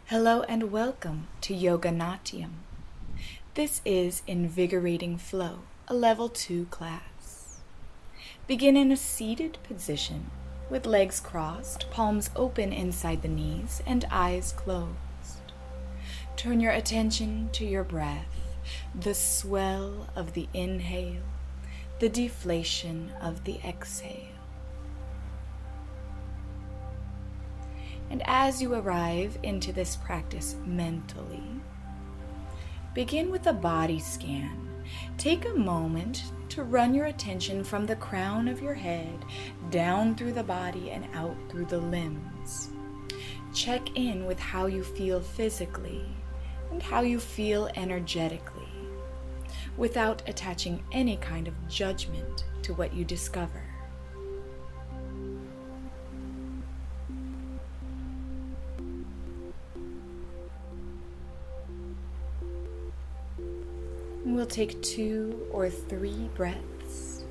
Hello and welcome to Yoga Natyam. This is Invigorating Flow, a level 2 class. Begin in a seated position with legs crossed, palms open inside the knees, and eyes closed. Turn your attention to your breath, the swell of the inhale, the deflation of the exhale. And as you arrive into this practice mentally, begin with a body scan. Take a moment to run your attention from the crown of your head down through the body and out through the limbs. Check in with how you feel physically and how you feel energetically, without attaching any kind of judgment to what you discover. We'll take 2 or 3 breaths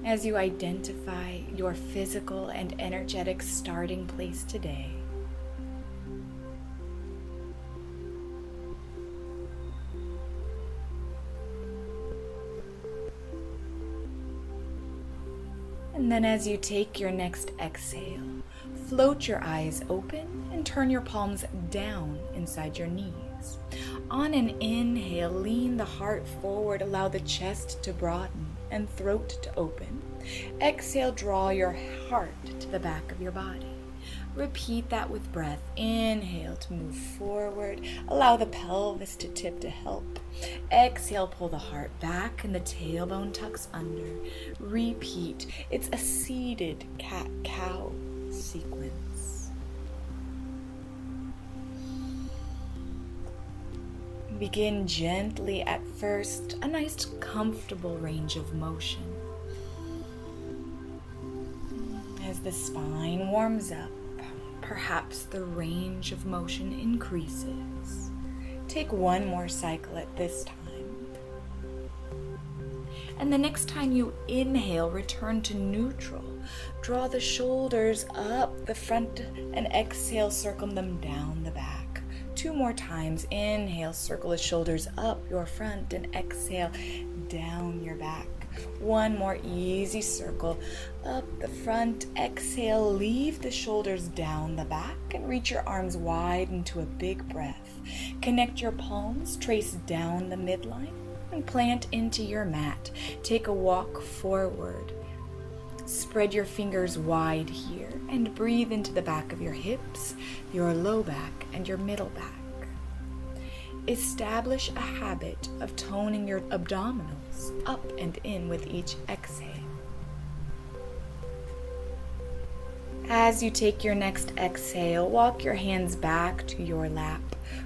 as you identify your physical and energetic starting place today. And then as you take your next exhale, float your eyes open and turn your palms down inside your knees. On an inhale, lean the heart forward, allow the chest to broaden and throat to open. Exhale, draw your heart to the back of your body. Repeat that with breath. Inhale to move forward, allow the pelvis to tip to help. Exhale, pull the heart back and the tailbone tucks under. Repeat. It's a seated cat-cow sequence. Begin gently at first, a nice comfortable range of motion. As the spine warms up, perhaps the range of motion increases. Take one more cycle at this time. And the next time you inhale, return to neutral. Draw the shoulders up the front and exhale, circle them down the back. 2 more times. Inhale, circle the shoulders up your front and exhale down your back. 1 more easy circle up the front. Exhale, leave the shoulders down the back and reach your arms wide into a big breath. Connect your palms, trace down the midline and plant into your mat. Take a walk forward. Spread your fingers wide here and breathe into the back of your hips, your low back, and your middle back. Establish a habit of toning your abdominals up and in with each exhale. As you take your next exhale, walk your hands back to your lap.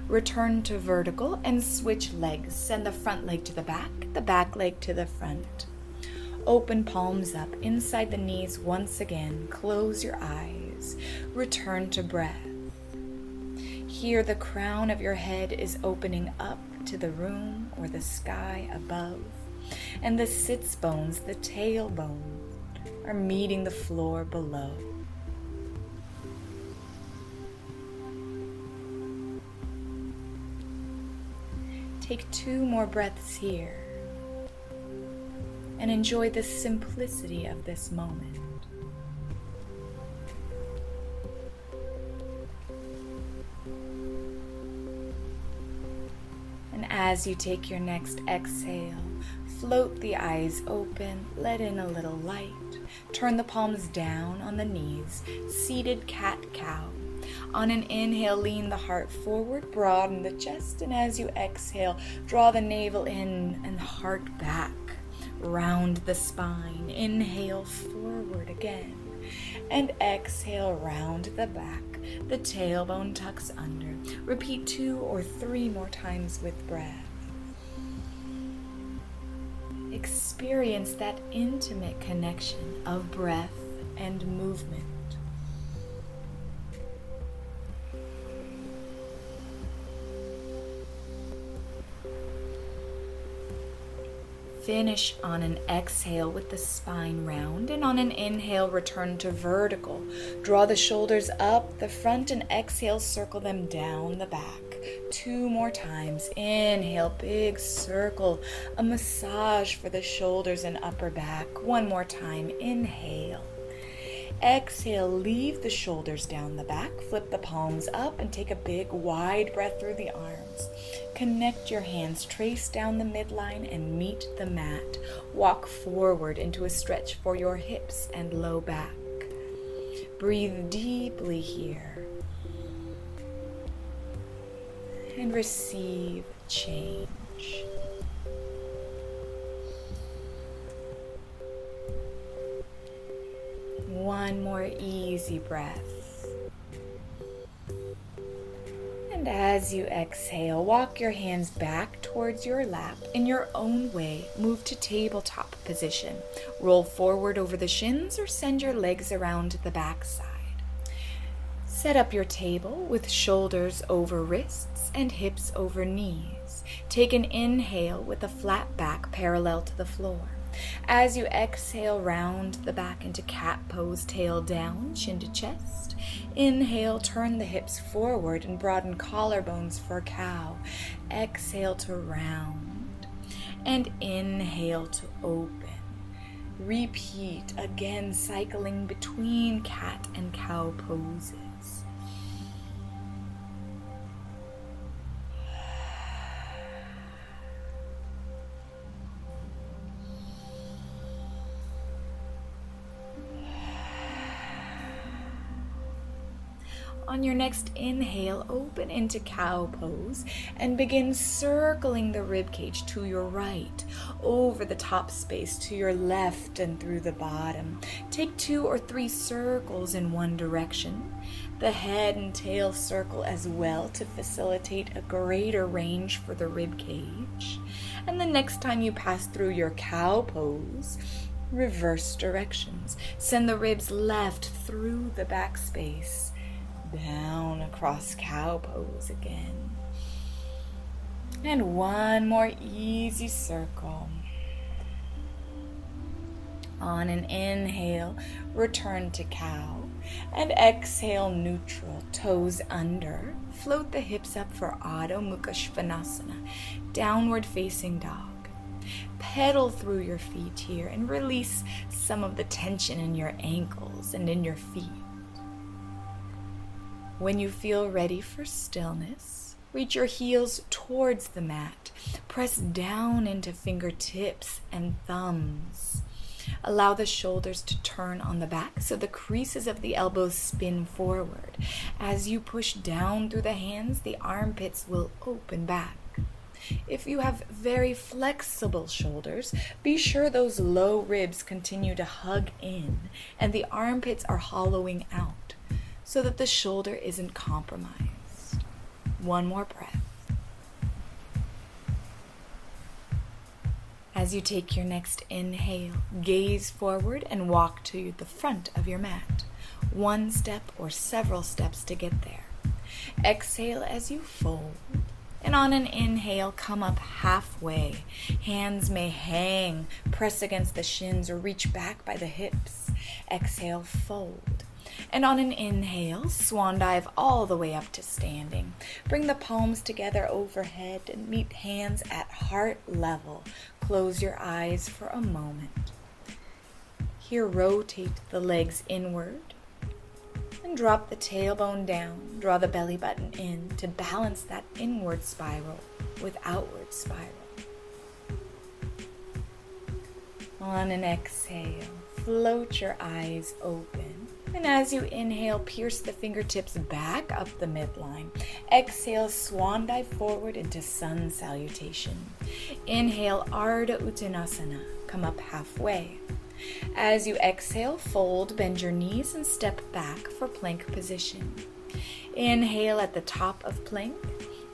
Return to vertical and switch legs. Send the front leg to the back leg to the front. Open palms up inside the knees once again. Close your eyes. Return to breath. Here the crown of your head is opening up to the room or the sky above. And the sits bones, the tailbone, are meeting the floor below. Take 2 more breaths here. And enjoy the simplicity of this moment. And as you take your next exhale, float the eyes open, let in a little light. Turn the palms down on the knees, seated cat-cow. On an inhale, lean the heart forward, broaden the chest, and as you exhale, draw the navel in and the heart back. Round the spine. Inhale forward again. And exhale, round the back. The tailbone tucks under. Repeat 2 or 3 more times with breath. Experience that intimate connection of breath and movement. Finish on an exhale with the spine round, and on an inhale, return to vertical. Draw the shoulders up the front and exhale, circle them down the back. 2 more times. Inhale, big circle, a massage for the shoulders and upper back. 1 more time. Inhale. Exhale, leave the shoulders down the back, flip the palms up, and take a big wide breath through the arms. Connect your hands, trace down the midline and meet the mat. Walk forward into a stretch for your hips and low back. Breathe deeply here and receive change. One more easy breath. And as you exhale, walk your hands back towards your lap. In your own way, move to tabletop position. Roll forward over the shins or send your legs around the back side. Set up your table with shoulders over wrists and hips over knees. Take an inhale with a flat back parallel to the floor. As you exhale, round the back into cat pose, tail down, chin to chest. Inhale, turn the hips forward and broaden collarbones for cow. Exhale to round. And inhale to open. Repeat again, cycling between cat and cow poses. On your next inhale, open into cow pose and begin circling the ribcage to your right, over the top space to your left and through the bottom. Take 2 or 3 circles in one direction. The head and tail circle as well to facilitate a greater range for the ribcage. And the next time you pass through your cow pose, reverse directions. Send the ribs left through the back space. Down across cow pose again. And one more easy circle. On an inhale, return to cow. And exhale, neutral, toes under. Float the hips up for Adho Mukasana, downward facing dog. Pedal through your feet here and release some of the tension in your ankles and in your feet. When you feel ready for stillness, reach your heels towards the mat. Press down into fingertips and thumbs. Allow the shoulders to turn on the back so the creases of the elbows spin forward. As you push down through the hands, the armpits will open back. If you have very flexible shoulders, be sure those low ribs continue to hug in and the armpits are hollowing out, so that the shoulder isn't compromised. One more breath. As you take your next inhale, gaze forward and walk to the front of your mat. 1 step or several steps to get there. Exhale as you fold. And on an inhale, come up halfway. Hands may hang, press against the shins, or reach back by the hips. Exhale, fold. And on an inhale, swan dive all the way up to standing. Bring the palms together overhead and meet hands at heart level. Close your eyes for a moment. Here, rotate the legs inward and drop the tailbone down. Draw the belly button in to balance that inward spiral with outward spiral. On an exhale, float your eyes open. And as you inhale, pierce the fingertips back up the midline. Exhale, swan dive forward into sun salutation. Inhale, Ardha Uttanasana. Come up halfway. As you exhale, fold, bend your knees, and step back for plank position. Inhale at the top of plank.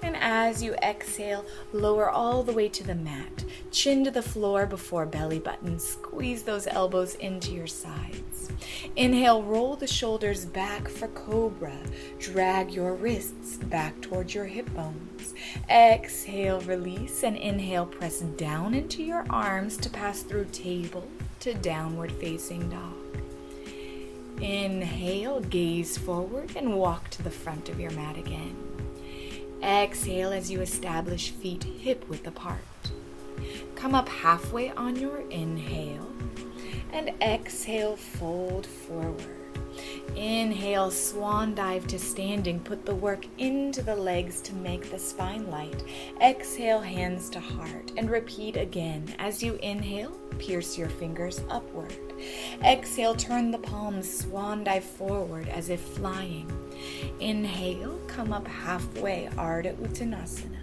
And as you exhale, lower all the way to the mat. Chin to the floor before belly button. Squeeze those elbows into your sides. Inhale, roll the shoulders back for cobra. Drag your wrists back towards your hip bones. Exhale, release, and inhale, press down into your arms to pass through table to downward facing dog. Inhale, gaze forward and walk to the front of your mat again. Exhale as you establish feet hip width apart. Come up halfway on your inhale and exhale, fold forward. Inhale, swan dive to standing. Put the work into the legs to make the spine light. Exhale, hands to heart, and repeat again. As you inhale, pierce your fingers upward. Exhale, turn the palms, swan dive forward as if flying. Inhale, come up halfway, Ardha Uttanasana.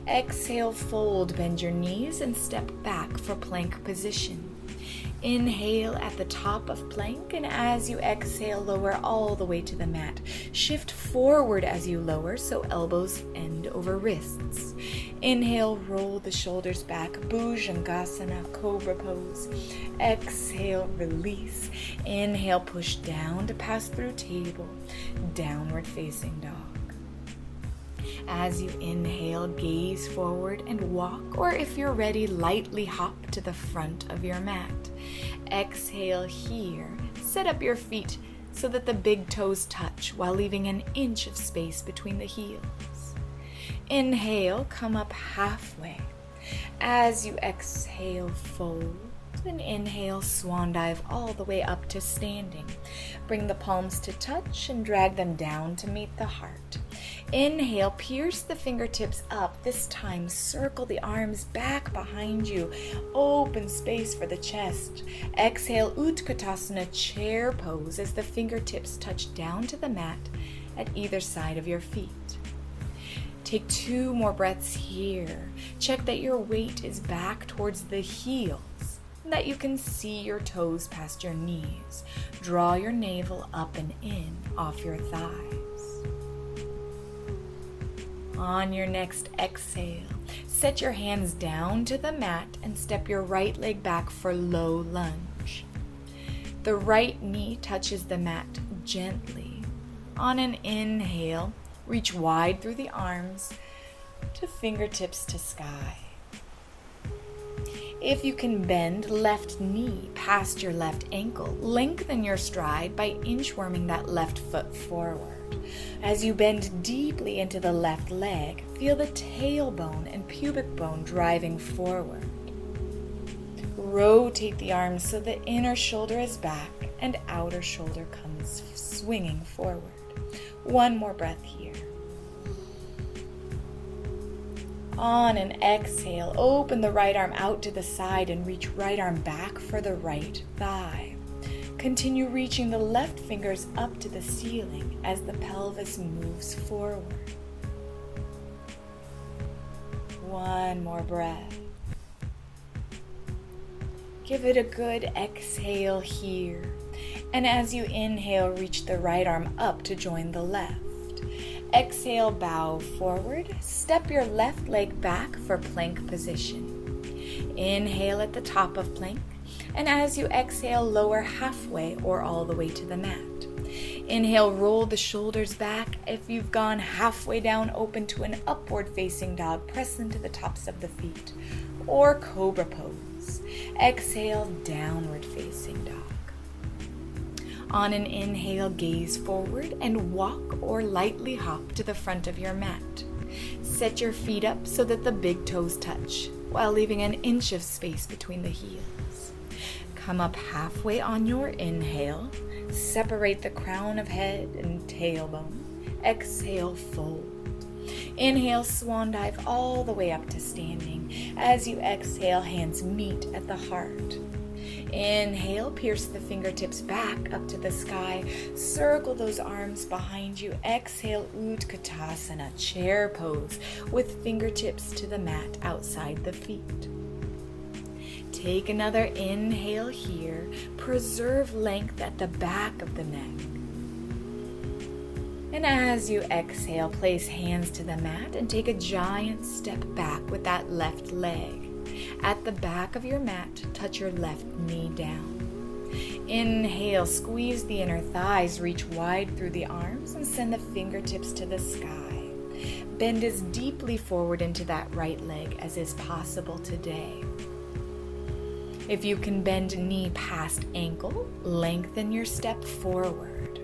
Exhale, fold, bend your knees and step back for plank position. Inhale at the top of plank, and as you exhale, lower all the way to the mat. Shift forward as you lower, so elbows end over wrists. Inhale, roll the shoulders back, Bhujangasana, cobra pose. Exhale, release. Inhale, push down to pass through table, downward facing dog. As you inhale, gaze forward and walk, or if you're ready, lightly hop to the front of your mat. Exhale here. Set up your feet so that the big toes touch while leaving an inch of space between the heels. Inhale, come up halfway. As you exhale, fold. And inhale, swan dive all the way up to standing. Bring the palms to touch and drag them down to meet the heart. Inhale, pierce the fingertips up. This time, circle the arms back behind you. Open space for the chest. Exhale, Utkatasana, chair pose as the fingertips touch down to the mat at either side of your feet. Take 2 more breaths here. Check that your weight is back towards the heels, that you can see your toes past your knees. Draw your navel up and in off your thighs. On your next exhale, set your hands down to the mat and step your right leg back for low lunge. The right knee touches the mat gently. On an inhale, reach wide through the arms to fingertips to sky. If you can bend left knee past your left ankle, lengthen your stride by inchworming that left foot forward. As you bend deeply into the left leg, feel the tailbone and pubic bone driving forward. Rotate the arms so the inner shoulder is back and outer shoulder comes swinging forward. 1 more breath here. On an exhale, open the right arm out to the side and reach right arm back for the right thigh. Continue reaching the left fingers up to the ceiling as the pelvis moves forward. 1 more breath. Give it a good exhale here. And as you inhale, reach the right arm up to join the left. Exhale, bow forward. Step your left leg back for plank position. Inhale at the top of plank. And as you exhale, lower halfway or all the way to the mat. Inhale, roll the shoulders back. If you've gone halfway down, open to an upward facing dog. Press into the tops of the feet. Or cobra pose. Exhale, downward facing dog. On an inhale, gaze forward and walk or lightly hop to the front of your mat. Set your feet up so that the big toes touch, while leaving an inch of space between the heels. Come up halfway on your inhale. Separate the crown of head and tailbone. Exhale, fold. Inhale, swan dive all the way up to standing. As you exhale, hands meet at the heart. Inhale, pierce the fingertips back up to the sky. Circle those arms behind you. Exhale, Utkatasana, chair pose with fingertips to the mat outside the feet. Take another inhale here. Preserve length at the back of the neck. And as you exhale, place hands to the mat and take a giant step back with that left leg. At the back of your mat, touch your left knee down. Inhale, squeeze the inner thighs, reach wide through the arms and send the fingertips to the sky. Bend as deeply forward into that right leg as is possible today. If you can bend knee past ankle, lengthen your step forward.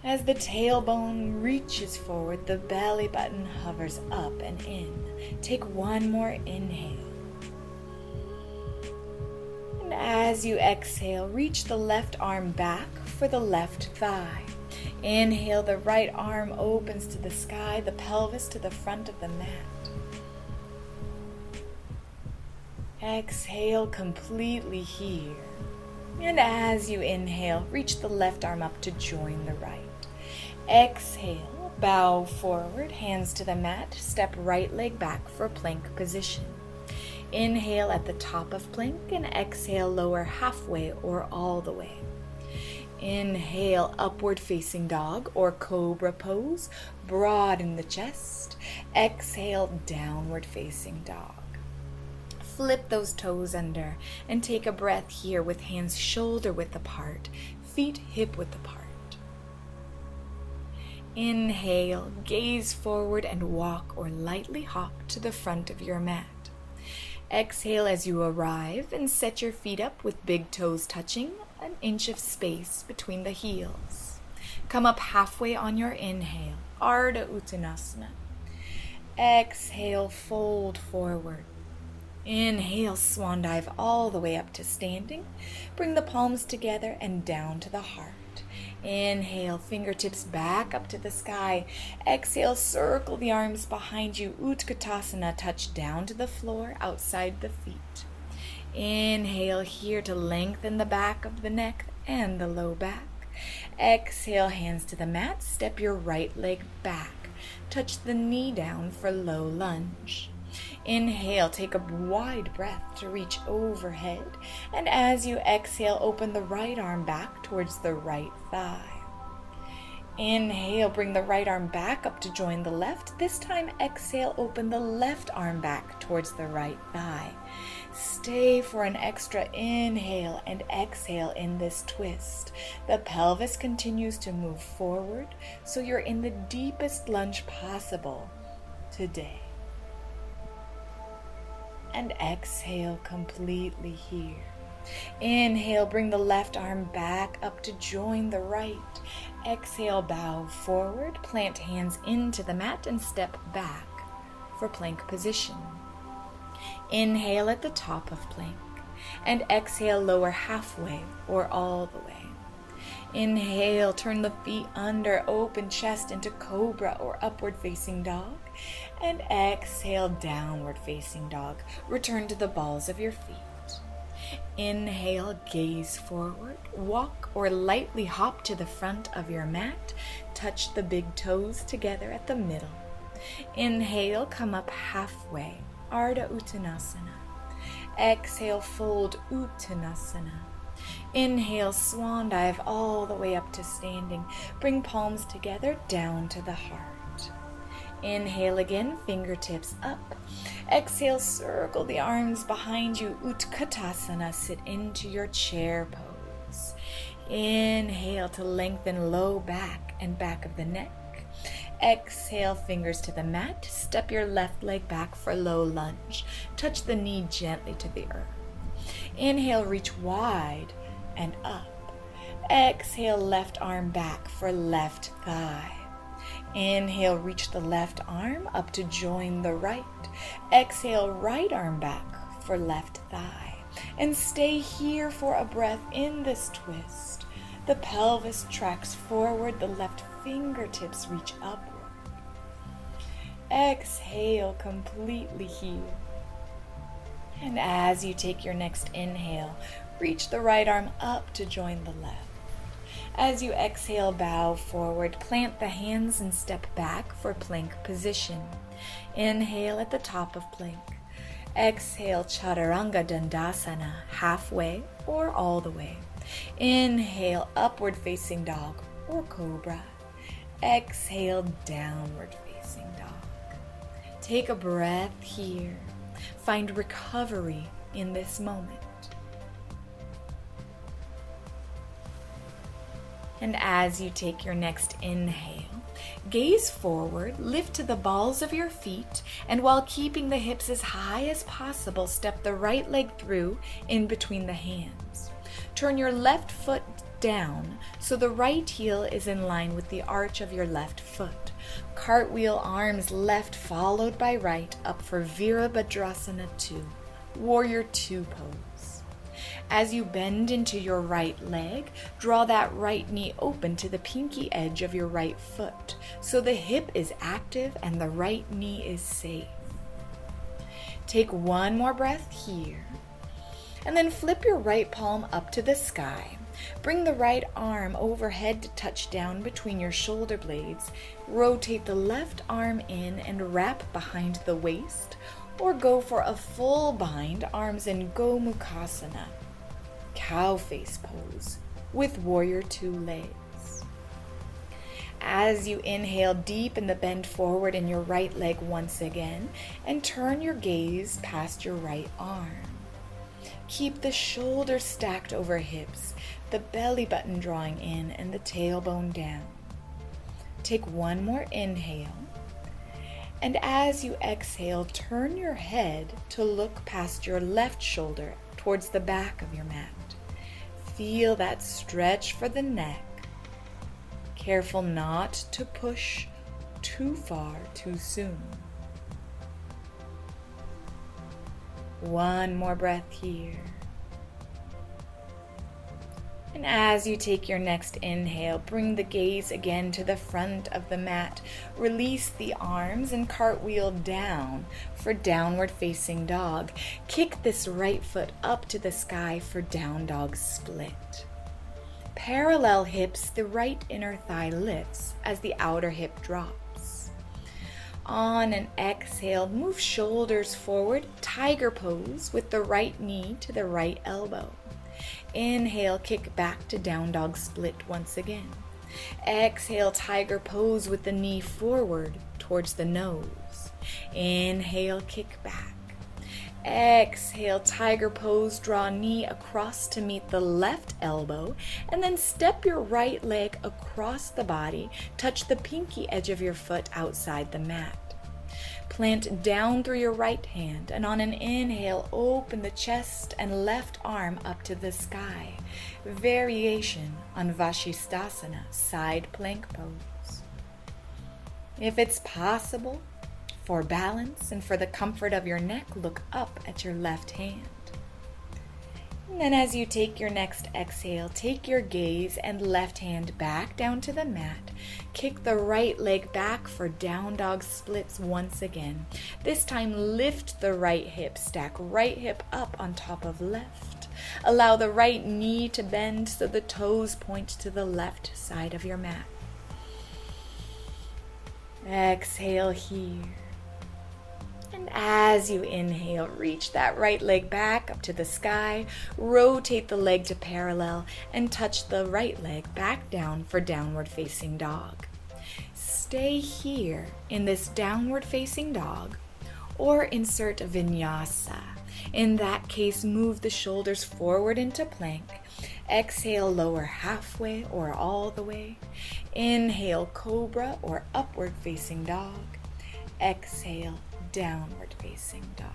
As the tailbone reaches forward, the belly button hovers up and in. Take one more inhale. And as you exhale, reach the left arm back for the left thigh. Inhale, the right arm opens to the sky, the pelvis to the front of the mat. Exhale completely here. And as you inhale, reach the left arm up to join the right. Exhale, bow forward, hands to the mat, step right leg back for plank position. Inhale at the top of plank and exhale, lower halfway or all the way. Inhale, upward facing dog or cobra pose, broaden the chest. Exhale, downward facing dog. Flip those toes under and take a breath here with hands shoulder width apart, feet hip width apart. Inhale, gaze forward and walk or lightly hop to the front of your mat. Exhale as you arrive and set your feet up with big toes touching, an inch of space between the heels. Come up halfway on your inhale, Ardha Uttanasana. Exhale, fold forward. Inhale, swan dive all the way up to standing. Bring the palms together and down to the heart. Inhale, fingertips back up to the sky. Exhale, circle the arms behind you. Utkatasana, touch down to the floor outside the feet. Inhale here to lengthen the back of the neck and the low back. Exhale, hands to the mat. Step your right leg back. Touch the knee down for low lunge. Inhale, take a wide breath to reach overhead. And as you exhale, open the right arm back towards the right thigh. Inhale, bring the right arm back up to join the left. This time, exhale, open the left arm back towards the right thigh. Stay for an extra inhale and exhale in this twist. The pelvis continues to move forward, so you're in the deepest lunge possible today. And exhale completely here. Inhale, bring the left arm back up to join the right. Exhale, bow forward, plant hands into the mat and step back for plank position. Inhale at the top of plank and exhale, lower halfway or all the way. Inhale, turn the feet under, open chest into cobra or upward facing dog. And exhale, downward facing dog. Return to the balls of your feet. Inhale, gaze forward, walk or lightly hop to the front of your mat. Touch the big toes together at the middle. Inhale, come up halfway, Ardha Uttanasana. Exhale, fold Uttanasana. Inhale, swan dive all the way up to standing. Bring palms together down to the heart. Inhale again, fingertips up. Exhale, circle the arms behind you. Utkatasana, sit into your chair pose. Inhale to lengthen low back and back of the neck. Exhale, fingers to the mat. Step your left leg back for low lunge. Touch the knee gently to the earth. Inhale, reach wide and up. Exhale, left arm back for left thigh. Inhale, reach the left arm up to join the right. Exhale, right arm back for left thigh. And stay here for a breath in this twist. The pelvis tracks forward, the left fingertips reach upward. Exhale completely here. And as you take your next inhale, reach the right arm up to join the left. As you exhale, bow forward, plant the hands and step back for plank position. Inhale at the top of plank. Exhale, Chaturanga Dandasana, halfway or all the way. Inhale, upward facing dog or cobra. Exhale, downward facing dog. Take a breath here. Find recovery in this moment. And as you take your next inhale, gaze forward, lift to the balls of your feet, and while keeping the hips as high as possible, step the right leg through in between the hands. Turn your left foot down so the right heel is in line with the arch of your left foot. Cartwheel arms left followed by right up for Virabhadrasana 2, Warrior 2 pose. As you bend into your right leg, draw that right knee open to the pinky edge of your right foot so the hip is active and the right knee is safe. Take one more breath here, and then flip your right palm up to the sky. Bring the right arm overhead to touch down between your shoulder blades. Rotate the left arm in and wrap behind the waist, or go for a full bind, arms in Mukasana, cow face pose, with Warrior 2 legs. As you inhale, deepen the bend forward in your right leg once again, and turn your gaze past your right arm. Keep the shoulders stacked over hips, the belly button drawing in and the tailbone down. Take one more inhale, and as you exhale, turn your head to look past your left shoulder towards the back of your mat. Feel that stretch for the neck. Careful not to push too far too soon. One more breath here. And as you take your next inhale, bring the gaze again to the front of the mat. Release the arms and cartwheel down for downward facing dog. Kick this right foot up to the sky for down dog split. Parallel hips, the right inner thigh lifts as the outer hip drops. On an exhale, move shoulders forward, tiger pose with the right knee to the right elbow. Inhale, kick back to down dog split once again. Exhale, tiger pose with the knee forward towards the nose. Inhale, kick back. Exhale, tiger pose, draw knee across to meet the left elbow, and then step your right leg across the body, touch the pinky edge of your foot outside the mat. Plant down through your right hand, and on an inhale, open the chest and left arm up to the sky. Variation on Vashistasana, side plank pose. If it's possible, for balance and for the comfort of your neck, look up at your left hand. And then as you take your next exhale, take your gaze and left hand back down to the mat. Kick the right leg back for down dog splits once again. This time lift the right hip, stack right hip up on top of left. Allow the right knee to bend so the toes point to the left side of your mat. Exhale here. And as you inhale, reach that right leg back up to the sky, rotate the leg to parallel, and touch the right leg back down for downward facing dog. Stay here in this downward facing dog, or insert a vinyasa. In that case, move the shoulders forward into plank. Exhale, lower halfway or all the way. Inhale, cobra or upward facing dog. Exhale, downward facing dog.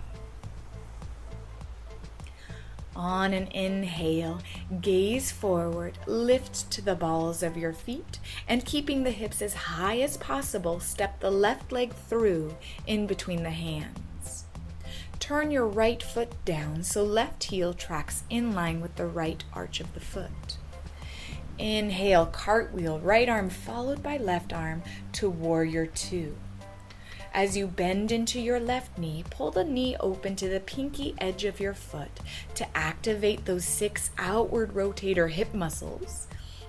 On an inhale, gaze forward, lift to the balls of your feet, and keeping the hips as high as possible, step the left leg through in between the hands. Turn your right foot down so left heel tracks in line with the right arch of the foot. Inhale, cartwheel, right arm followed by left arm to Warrior 2. As you bend into your left knee, pull the knee open to the pinky edge of your foot to activate those 6 outward rotator hip muscles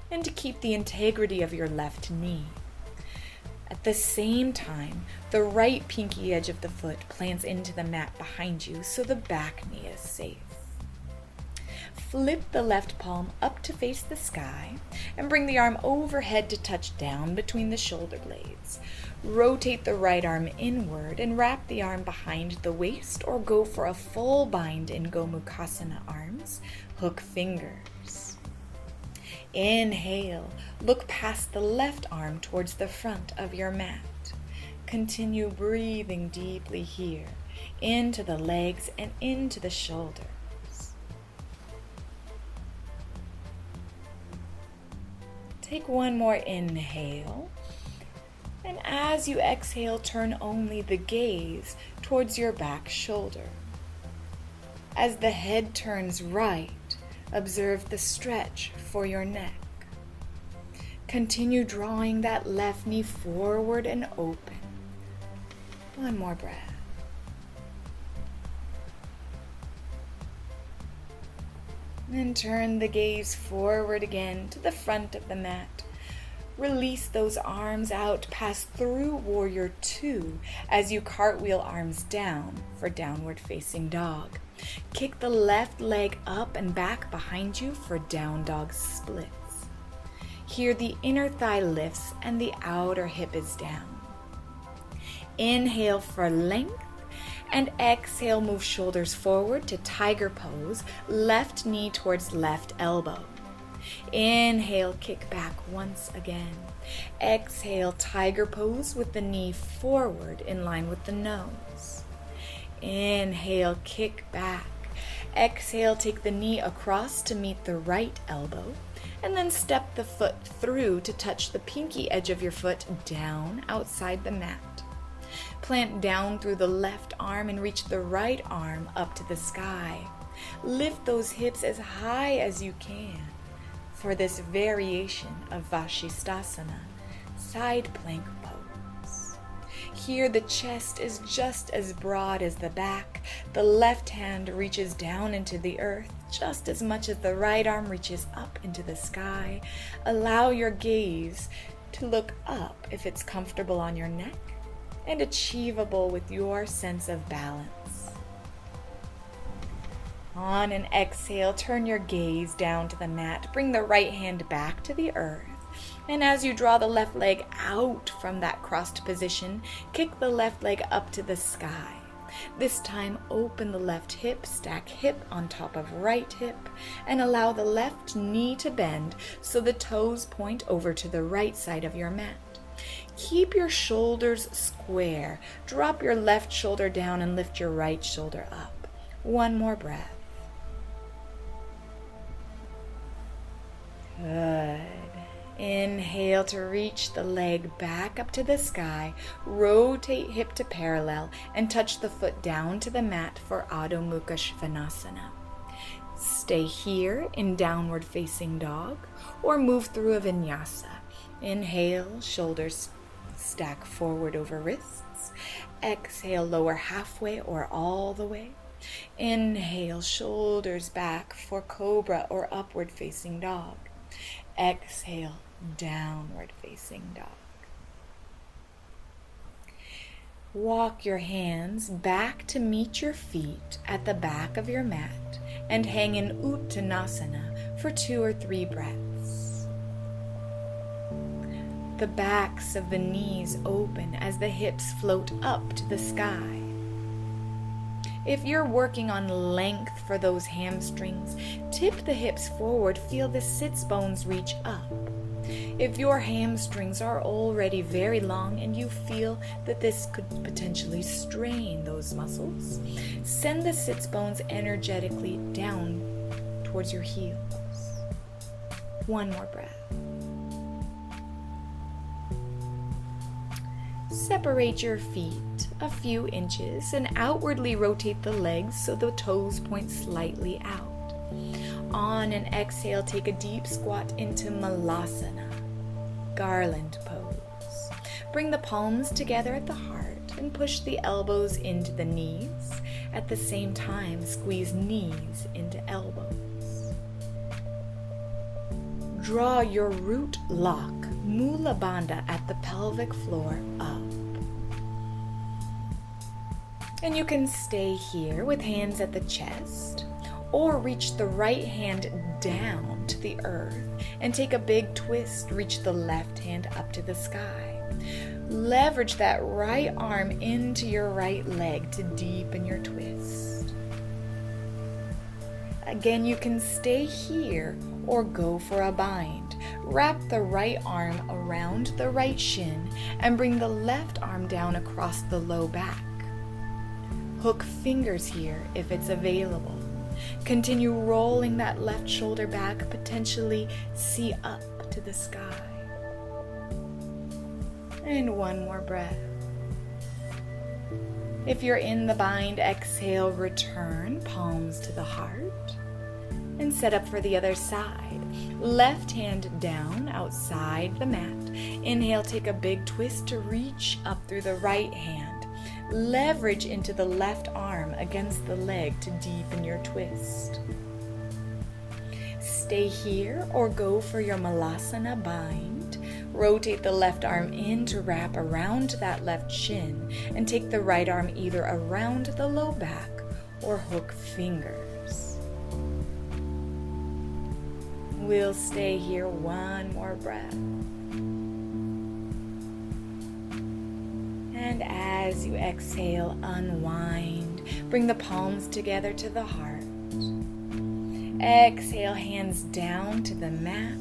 and to keep the integrity of your left knee. At the same time, the right pinky edge of the foot plants into the mat behind you so the back knee is safe. Flip the left palm up to face the sky and bring the arm overhead to touch down between the shoulder blades. Rotate the right arm inward and wrap the arm behind the waist, or go for a full bind in Mukasana arms, hook fingers. Inhale, look past the left arm towards the front of your mat. Continue breathing deeply here, into the legs and into the shoulders. Take one more inhale, and as you exhale, turn only the gaze towards your back shoulder. As the head turns right, observe the stretch for your neck. Continue drawing that left knee forward and open. One more breath. And turn the gaze forward again to the front of the mat. Release those arms out, pass through Warrior Two as you cartwheel arms down for Downward Facing Dog. Kick the left leg up and back behind you for Down Dog Splits. Here the inner thigh lifts and the outer hip is down. Inhale for length. And exhale, move shoulders forward to tiger pose, left knee towards left elbow. Inhale, kick back once again. Exhale, tiger pose with the knee forward in line with the nose. Inhale, kick back. Exhale, take the knee across to meet the right elbow, and then step the foot through to touch the pinky edge of your foot down outside the mat. Plant down through the left arm and reach the right arm up to the sky. Lift those hips as high as you can for this variation of Vashistasana, side plank pose. Here the chest is just as broad as the back. The left hand reaches down into the earth just as much as the right arm reaches up into the sky. Allow your gaze to look up if it's comfortable on your neck and achievable with your sense of balance. On an exhale, turn your gaze down to the mat. Bring the right hand back to the earth. And as you draw the left leg out from that crossed position, kick the left leg up to the sky. This time, open the left hip, stack hip on top of right hip, and allow the left knee to bend so the toes point over to the right side of your mat. Keep your shoulders square. Drop your left shoulder down and lift your right shoulder up. One more breath. Good. Inhale to reach the leg back up to the sky. Rotate hip to parallel and touch the foot down to the mat for Adho Mukha Svanasana. Stay here in Downward Facing Dog or move through a vinyasa. Inhale, shoulders stack forward over wrists. Exhale, lower halfway or all the way. Inhale, shoulders back for Cobra or Upward Facing Dog. Exhale, Downward Facing Dog. Walk your hands back to meet your feet at the back of your mat and hang in Utkatasana for 2 or 3 breaths. The backs of the knees open as the hips float up to the sky. If you're working on length for those hamstrings, tip the hips forward, feel the sits bones reach up. If your hamstrings are already very long and you feel that this could potentially strain those muscles, send the sits bones energetically down towards your heels. One more breath. Separate your feet a few inches and outwardly rotate the legs so the toes point slightly out. On an exhale, take a deep squat into Malasana, garland pose. Bring the palms together at the heart and push the elbows into the knees. At the same time, squeeze knees into elbows. Draw your root lock, Mula Bandha, at the pelvic floor up. And you can stay here with hands at the chest, or reach the right hand down to the earth and take a big twist. Reach the left hand up to the sky. Leverage that right arm into your right leg to deepen your twist. Again, you can stay here or go for a bind. Wrap the right arm around the right shin and bring the left arm down across the low back. Hook fingers here if it's available. Continue rolling that left shoulder back, potentially see up to the sky. And one more breath. If you're in the bind, exhale, return, palms to the heart, and set up for the other side. Left hand down outside the mat. Inhale, take a big twist to reach up through the right hand. Leverage into the left arm against the leg to deepen your twist. Stay here or go for your Mukasana bind. Rotate the left arm in to wrap around that left shin and take the right arm either around the low back or hook fingers. We'll stay here one more breath. And as you exhale, unwind. Bring the palms together to the heart. Exhale, hands down to the mat.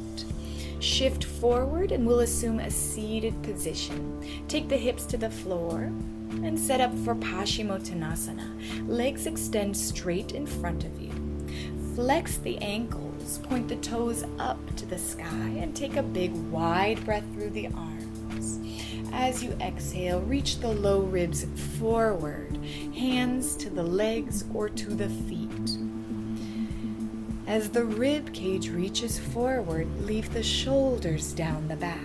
Shift forward and we'll assume a seated position. Take the hips to the floor and set up for Pashimotanasana. Legs extend straight in front of you. Flex the ankles, point the toes up to the sky, and take a big wide breath through the arms. As you exhale, reach the low ribs forward, hands to the legs or to the feet. As the rib cage reaches forward, leave the shoulders down the back.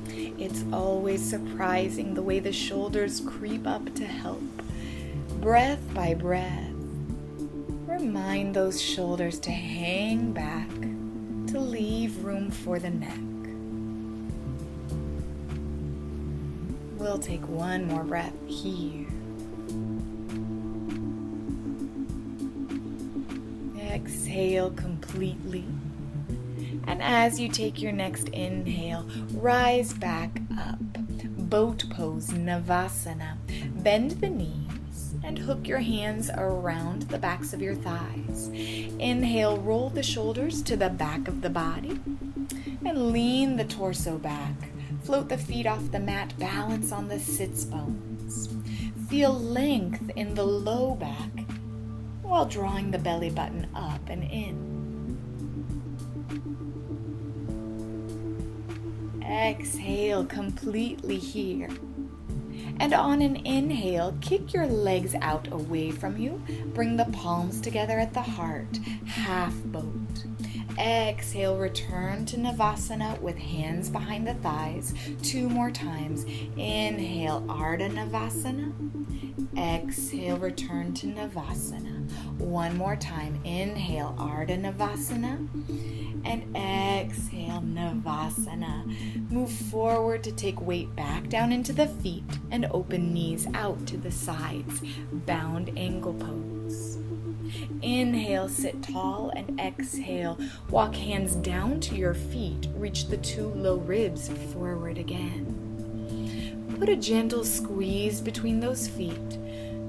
It's always surprising the way the shoulders creep up to help. Breath by breath, remind those shoulders to hang back, to leave room for the neck. We'll take one more breath here. Exhale completely. And as you take your next inhale, rise back up. Boat pose, Navasana. Bend the knees and hook your hands around the backs of your thighs. Inhale, roll the shoulders to the back of the body and lean the torso back. Float the feet off the mat, balance on the sits bones. Feel length in the low back while drawing the belly button up and in. Exhale completely here. And on an inhale, kick your legs out away from you. Bring the palms together at the heart, half boat. Exhale, return to Navasana with hands behind the thighs. 2 more times. Inhale, Ardha Navasana. Exhale, return to Navasana. 1 more time. Inhale, Ardha Navasana. And exhale, Navasana. Move forward to take weight back down into the feet and open knees out to the sides. Bound angle pose. Inhale, sit tall, and exhale, walk hands down to your feet. Reach the 2 low ribs forward again. Put a gentle squeeze between those feet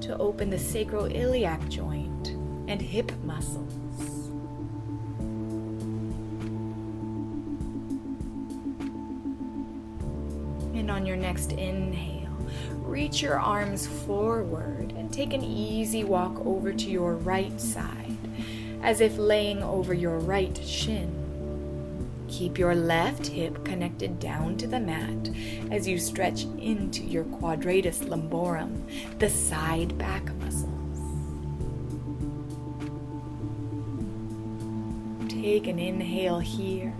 to open the sacroiliac joint and hip muscles. And on your next inhale, reach your arms forward and take an easy walk over to your right side, as if laying over your right shin. Keep your left hip connected down to the mat as you stretch into your quadratus lumborum, the side back muscles. Take an inhale here.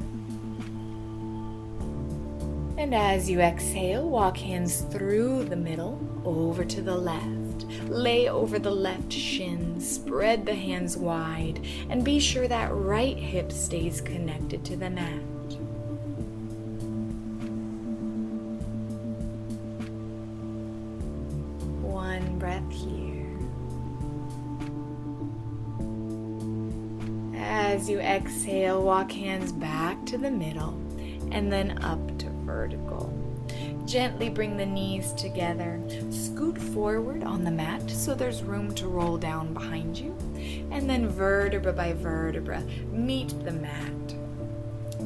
And as you exhale, walk hands through the middle, over to the left. Lay over the left shin, spread the hands wide, and be sure that right hip stays connected to the mat. One breath here. As you exhale, walk hands back to the middle and then up to vertical. Gently bring the knees together. Scoot forward on the mat so there's room to roll down behind you. and then vertebra by vertebra, meet the mat.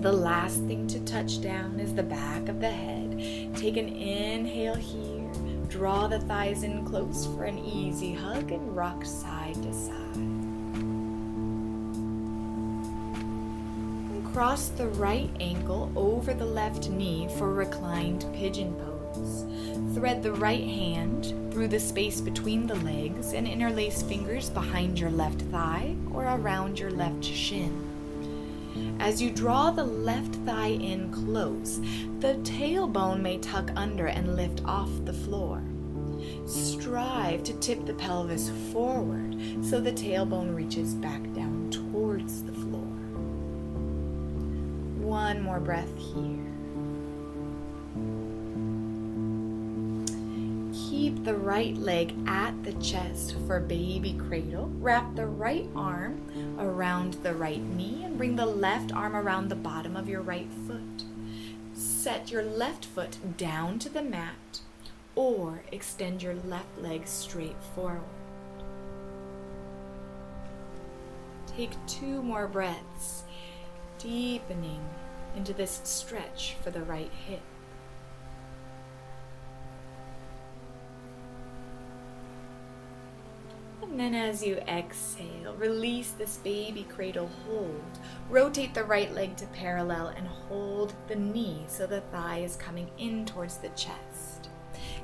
The last thing to touch down is the back of the head. Take an inhale here. Draw the thighs in close for an easy hug and rock side to side. And cross the right ankle over the left knee for reclined pigeon pose. Thread the right hand through the space between the legs and interlace fingers behind your left thigh or around your left shin. As you draw the left thigh in close, the tailbone may tuck under and lift off the floor. Strive to tip the pelvis forward so the tailbone reaches back down towards the floor. One more breath here. Keep the right leg at the chest for baby cradle. Wrap the right arm around the right knee and bring the left arm around the bottom of your right foot. Set your left foot down to the mat or extend your left leg straight forward. Take 2 more breaths, deepening into this stretch for the right hip. And then as you exhale, release this baby cradle hold. Rotate the right leg to parallel and hold the knee so the thigh is coming in towards the chest.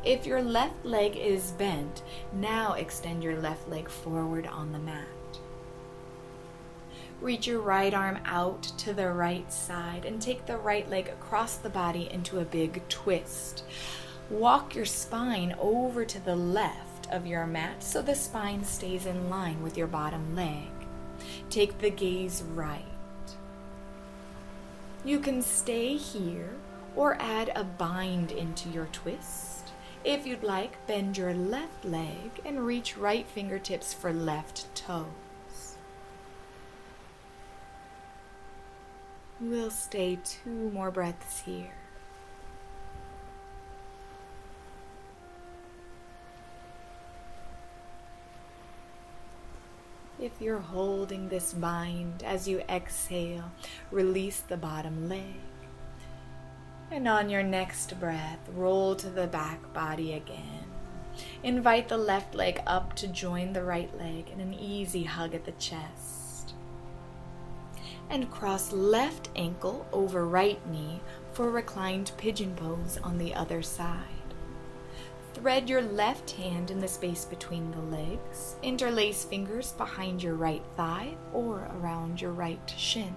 If your left leg is bent, now extend your left leg forward on the mat. Reach your right arm out to the right side and take the right leg across the body into a big twist. Walk your spine over to the left of your mat so the spine stays in line with your bottom leg. Take the gaze right. You can stay here or add a bind into your twist. If you'd like, bend your left leg and reach right fingertips for left toes. We'll stay 2 more breaths here. If you're holding this bind as you exhale, release the bottom leg. And on your next breath, roll to the back body again. Invite the left leg up to join the right leg in an easy hug at the chest. And cross left ankle over right knee for reclined pigeon pose on the other side. Thread your left hand in the space between the legs. Interlace fingers behind your right thigh or around your right shin.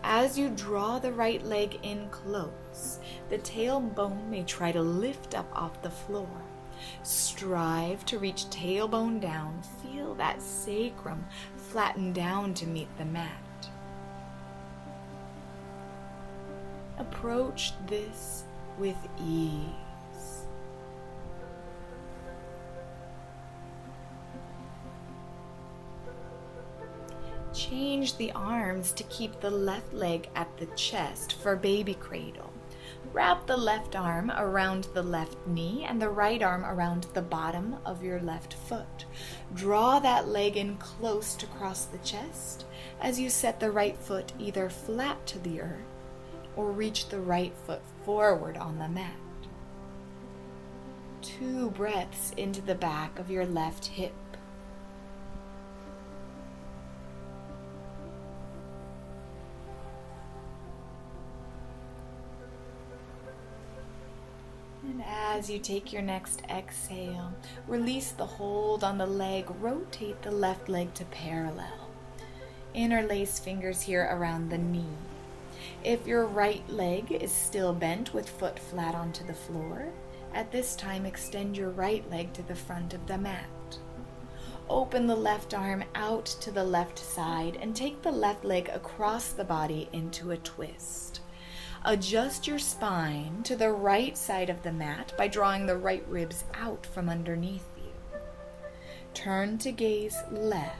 As you draw the right leg in close, the tailbone may try to lift up off the floor. Strive to reach tailbone down. Feel that sacrum flatten down to meet the mat. Approach this with ease. Change the arms to keep the left leg at the chest for baby cradle. Wrap the left arm around the left knee and the right arm around the bottom of your left foot. Draw that leg in close to cross the chest as you set the right foot either flat to the earth or reach the right foot forward on the mat. 2 breaths into the back of your left hip. And as you take your next exhale, release the hold on the leg, rotate the left leg to parallel. Interlace fingers here around the knee. If your right leg is still bent with foot flat onto the floor, at this time extend your right leg to the front of the mat. Open the left arm out to the left side and take the left leg across the body into a twist. Adjust your spine to the right side of the mat by drawing the right ribs out from underneath you. Turn to gaze left.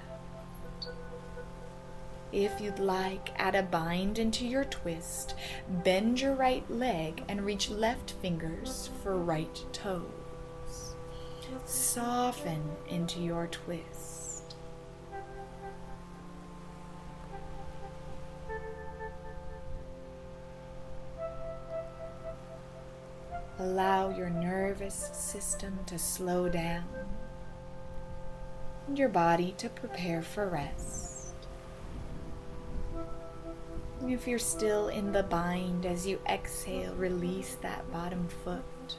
If you'd like, add a bind into your twist. Bend your right leg and reach left fingers for right toes. Soften into your twist. Allow your nervous system to slow down and your body to prepare for rest. If you're still in the bind, as you exhale, release that bottom foot.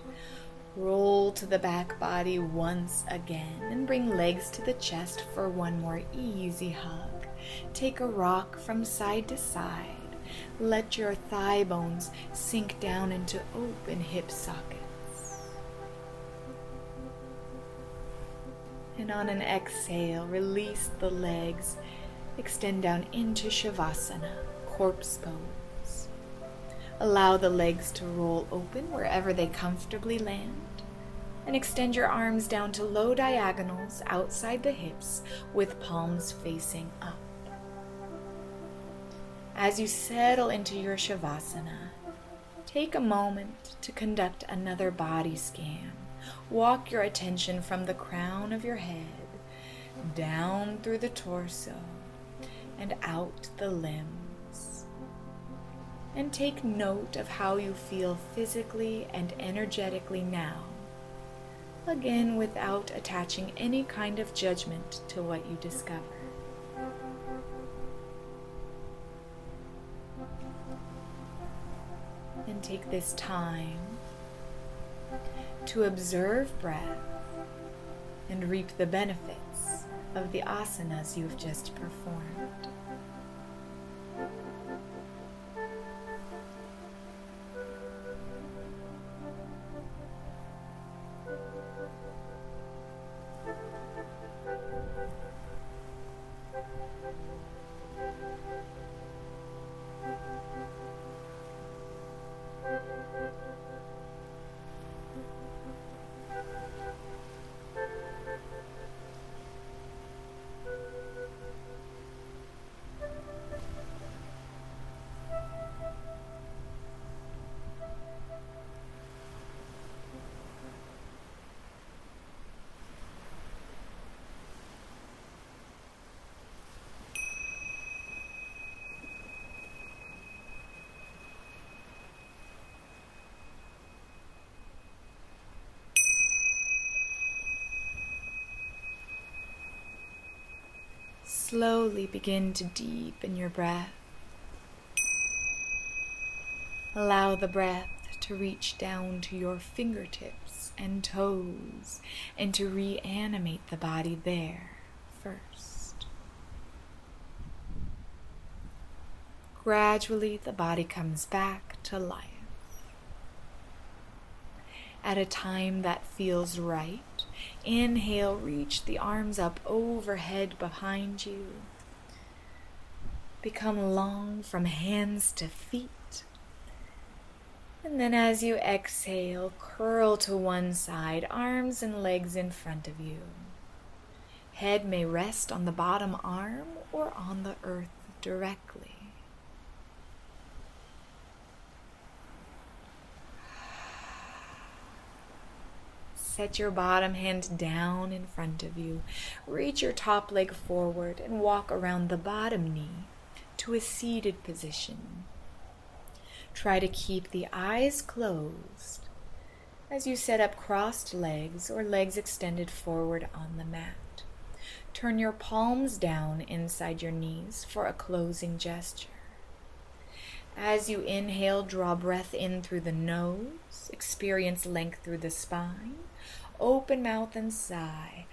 Roll to the back body once again and bring legs to the chest for one more easy hug. Take a rock from side to side. Let your thigh bones sink down into open hip sockets. And on an exhale, release the legs. Extend down into Shavasana, corpse pose. Allow the legs to roll open wherever they comfortably land. And extend your arms down to low diagonals outside the hips with palms facing up. As you settle into your Shavasana, take a moment to conduct another body scan. Walk your attention from the crown of your head, down through the torso, and out the limbs. And take note of how you feel physically and energetically now, again without attaching any kind of judgment to what you discover. And take this time to observe breath and reap the benefits of the asanas you've just performed. Slowly begin to deepen your breath. Allow the breath to reach down to your fingertips and toes and to reanimate the body there first. Gradually, the body comes back to life. At a time that feels right, inhale, reach the arms up overhead behind you. Become long from hands to feet. And then as you exhale, curl to one side, arms and legs in front of you. Head may rest on the bottom arm or on the earth directly. Set your bottom hand down in front of you. Reach your top leg forward and walk around the bottom knee to a seated position. Try to keep the eyes closed as you set up crossed legs or legs extended forward on the mat. Turn your palms down inside your knees for a closing gesture. As you inhale, draw breath in through the nose, experience length through the spine. Open mouth and sigh.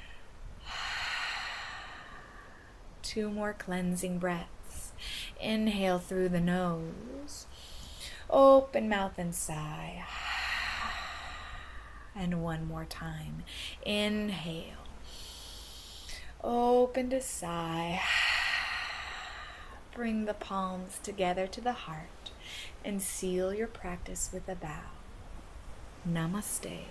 2 more cleansing breaths. Inhale through the nose. Open mouth and sigh. And 1 more time. Inhale. Open to sigh. Bring the palms together to the heart and seal your practice with a bow. Namaste.